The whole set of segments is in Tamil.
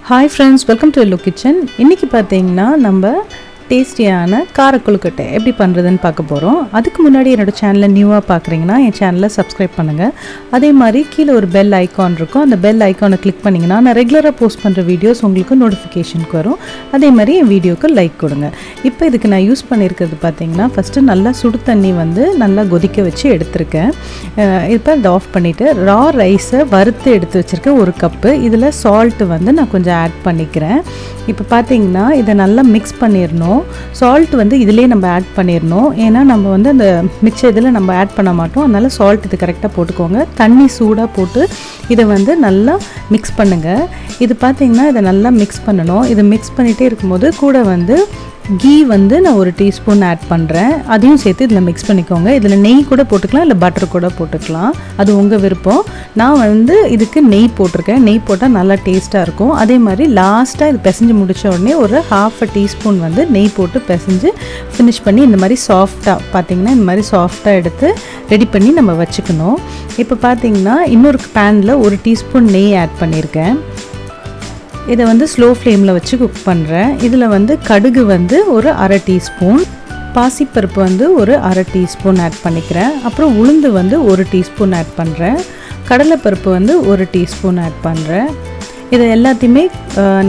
Hi friends, welcome to Hello Kitchen. இன்னைக்கு பாத்தீங்கன்னா நம்ம டேஸ்டியான கார கொழுக்கட்டை எப்படி பண்றதுன்னு பார்க்க போறோம். அதுக்கு முன்னாடி என்னோட சேனலை நியூவா பார்க்கறீங்கன்னா என் சேனலை சப்ஸ்கிரைப் பண்ணுங்க. அதே மாதிரி கீழ ஒரு பெல் ஐகான் இருக்கும். அந்த பெல் ஐகானை கிளிக் பண்ணீங்கன்னா நான் ரெகுலரா போஸ்ட் பண்ற வீடியோஸ் உங்களுக்கு நோட்டிஃபிகேஷனுக்கு வரும். அதே மாதிரி என் வீடியோக்கு லைக் கொடுங்க. இப்போ இதுக்கு நான் யூஸ் பண்ணியிருக்கிறது பார்த்தீங்கன்னா ஃபர்ஸ்ட் நல்லா சுடு தண்ணி நல்லா கொதிக்க வச்சு எடுத்துருக்கேன். இப்போ அதை ஆஃப் பண்ணிவிட்டு ரா ரைஸை வறுத்து எடுத்து வச்சுருக்கேன் 1 கப்பு. இதில் சால்ட்டு நான் கொஞ்சம் ஆட் பண்ணிக்கிறேன். இப்போ பார்த்தீங்கன்னா இதை நல்லா மிக்ஸ் பண்ணிடணும். சால்ட் இதிலே நம்ம ஆட் பண்ணிடணும். ஏன்னா நம்ம அந்த மிச்ச இதில் நம்ம ஆட் பண்ண மாட்டோம். அதனால சால்ட் இது கரெக்டாக போட்டுக்கோங்க. தண்ணி சூடாக போட்டு இதை நல்லா மிக்ஸ் பண்ணுங்கள். இது பார்த்தீங்கன்னா இதை நல்லா மிக்ஸ் பண்ணணும். இதை மிக்ஸ் பண்ணிகிட்டே இருக்கும்போது கூட கீ நான் 1 டீஸ்பூன் ஆட் பண்ணுறேன். அதையும் சேர்த்து இதில் மிக்ஸ் பண்ணிக்கோங்க. இதில் நெய் கூட போட்டுக்கலாம், இல்லை பட்டர் கூட போட்டுக்கலாம், அது உங்கள் விருப்பம். நான் இதுக்கு நெய் போட்டிருக்கேன். நெய் போட்டால் நல்லா டேஸ்ட்டாக இருக்கும். அதே மாதிரி லாஸ்ட்டாக இது பிசைஞ்சு முடித்த உடனே ஒரு 1/2 டீஸ்பூன் நெய் போட்டு பிசைஞ்சு ஃபினிஷ் பண்ணி இந்த மாதிரி சாஃப்டாக பார்த்தீங்கன்னா இந்த மாதிரி சாஃப்டாக எடுத்து ரெடி பண்ணி நம்ம வச்சுக்கணும். இப்போ பார்த்தீங்கன்னா இன்னொரு பேனில் 1 டீஸ்பூன் நெய் ஆட் பண்ணியிருக்கேன். இதை ஸ்லோ ஃப்ளேமில் வச்சு குக் பண்ணுறேன். இதில் கடுகு ஒரு 1/2 டீஸ்பூன், பாசிப்பருப்பு ஒரு 1/2 டீஸ்பூன் ஆட் பண்ணிக்கிறேன். அப்புறம் உளுந்து 1 டீஸ்பூன் ஆட் பண்ணுறேன். கடலைப்பருப்பு 1 டீஸ்பூன் ஆட் பண்ணுறேன். இதை எல்லாத்தையுமே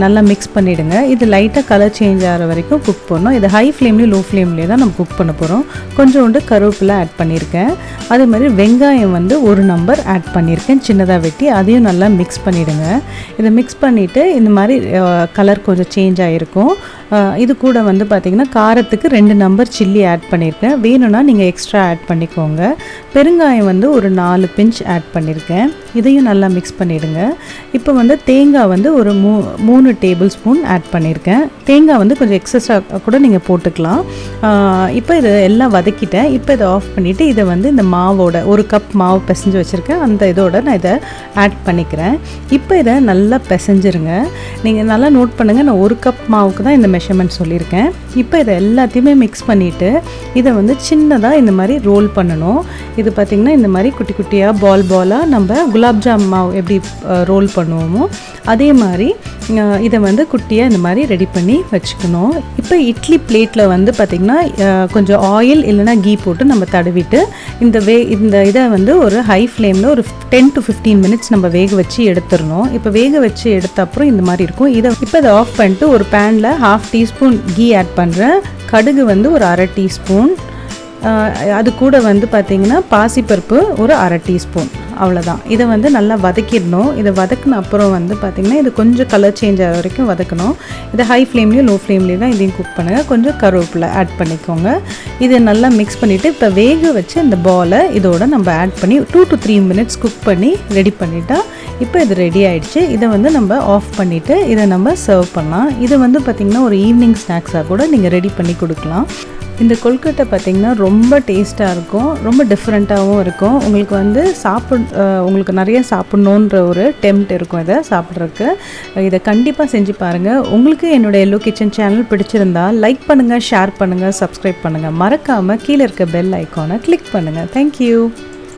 நல்லா மிக்ஸ் பண்ணிவிடுங்க. இது லைட்டாக கலர் சேஞ்ச் ஆகிற வரைக்கும் குக் பண்ணணும். இது ஹை ஃப்ளேம்லேயும் லோ ஃப்ளேம்லேயே தான் நம்ம குக் பண்ண போகிறோம். கொஞ்சோண்டு கருவேப்பிலை ஆட் பண்ணியிருக்கேன். அதே மாதிரி வெங்காயம் 1 நம்பர் ஆட் பண்ணியிருக்கேன், சின்னதாக வெட்டி. அதையும் நல்லா மிக்ஸ் பண்ணிவிடுங்க. இதை மிக்ஸ் பண்ணிவிட்டு இந்த மாதிரி கலர் கொஞ்சம் சேஞ்ச் ஆகிருக்கும். இது கூட பார்த்திங்கன்னா காரத்துக்கு 2 நம்பர் சில்லி ஆட் பண்ணியிருக்கேன். வேணும்னா நீங்கள் எக்ஸ்ட்ரா ஆட் பண்ணிக்கோங்க. பெருங்காயம் ஒரு 4 பிஞ்ச் ஆட் பண்ணியிருக்கேன். இதையும் நல்லா மிக்ஸ் பண்ணிவிடுங்க. இப்போ தேங்காய் ஒரு 3 டேபிள் ஸ்பூன் ஆட் பண்ணியிருக்கேன். தேங்காய் கொஞ்சம் எக்ஸஸாக கூட நீங்கள் போட்டுக்கலாம். இப்போ இதை எல்லாம் வதக்கிட்டேன். இப்போ இதை ஆஃப் பண்ணிவிட்டு இதை இந்த மாவோட 1 கப் மாவு பிசைஞ்சு வச்சுருக்கேன். அந்த இதோட நான் இதை ஆட் பண்ணிக்கிறேன். இப்போ இதை நல்லா பிசைஞ்சிருங்க. நீங்கள் நல்லா நோட் பண்ணுங்கள், நான் 1 கப் மாவுக்கு தான் இந்த மெஷர்மெண்ட் சொல்லியிருக்கேன். இப்போ இதை எல்லாத்தையுமே மிக்ஸ் பண்ணிவிட்டு இதை சின்னதாக இந்த மாதிரி ரோல் பண்ணணும். இது பார்த்திங்கன்னா இந்த மாதிரி குட்டி குட்டியாக பாலாக நம்ம குலாப்ஜாம் மாவு எப்படி ரோல் பண்ணுவோமோ அதே மாதிரி இதை குட்டியாக இந்த மாதிரி ரெடி பண்ணி வச்சுக்கணும். இப்போ இட்லி பிளேட்டில் பார்த்திங்கன்னா கொஞ்சம் ஆயில் இல்லைனா கீ போட்டு நம்ம தடவிட்டு இந்த இதை ஒரு ஹை ஃப்ளேமில் ஒரு 10 to 15 மினிட்ஸ் நம்ம வேக வச்சு எடுத்துடணும். இப்போ வேக வச்சு எடுத்த அப்புறம் இந்த மாதிரி இருக்கும். இப்போ இதை ஆஃப் பண்ணிட்டு ஒரு பேனில் 1/2 டீஸ்பூன் கீ ஆட் பண்ணுறேன். கடுகு ஒரு 1/2 டீஸ்பூன், அது கூட பார்த்திங்கன்னா பாசிப்பருப்பு ஒரு 1/2 டீஸ்பூன், அவ்வளோதான். இதை நல்லா வதக்கிடணும். இதை வதக்கின அப்புறம் பார்த்திங்கன்னா இது கொஞ்சம் கலர் சேஞ்ச் ஆகிற வரைக்கும் வதக்கணும். இதை ஹை ஃப்ளேம்லேயும் லோ ஃப்ளேம்லேயும் தான் இதையும் குக் பண்ணுங்கள். கொஞ்சம் கருவேப்பிலை ஆட் பண்ணிக்கோங்க. இதை நல்லா மிக்ஸ் பண்ணிவிட்டு இப்போ வேக வச்சு இந்த பாலை இதோட நம்ம ஆட் பண்ணி 2 to 3 மினிட்ஸ் குக் பண்ணி ரெடி பண்ணிட்டா இப்போ இது ரெடி ஆகிடுச்சு. இதை நம்ம ஆஃப் பண்ணிவிட்டு இதை நம்ம சர்வ் பண்ணலாம். இது பார்த்திங்கன்னா ஒரு ஈவினிங் ஸ்நாக்ஸாக கூட நீங்கள் ரெடி பண்ணி கொடுக்கலாம். இந்த கொழுக்கட்டை பார்த்திங்கன்னா ரொம்ப டேஸ்ட்டாக இருக்கும், ரொம்ப டிஃப்ரெண்ட்டாகவும் இருக்கும். உங்களுக்கு உங்களுக்கு நிறைய சாப்பிட்ணுன்ற ஒரு டெம்ப்ட் இருக்கும் இதை சாப்பிட்றதுக்கு. இதை கண்டிப்பாக செஞ்சு பாருங்கள். உங்களுக்கு என்னோடய எல்லோ கிச்சன் சேனல் பிடிச்சிருந்தா லைக் பண்ணுங்கள், ஷேர் பண்ணுங்கள், சப்ஸ்கிரைப் பண்ணுங்கள். மறக்காமல் கீழே இருக்க பெல் ஐக்கானை கிளிக் பண்ணுங்கள். தேங்க்யூ.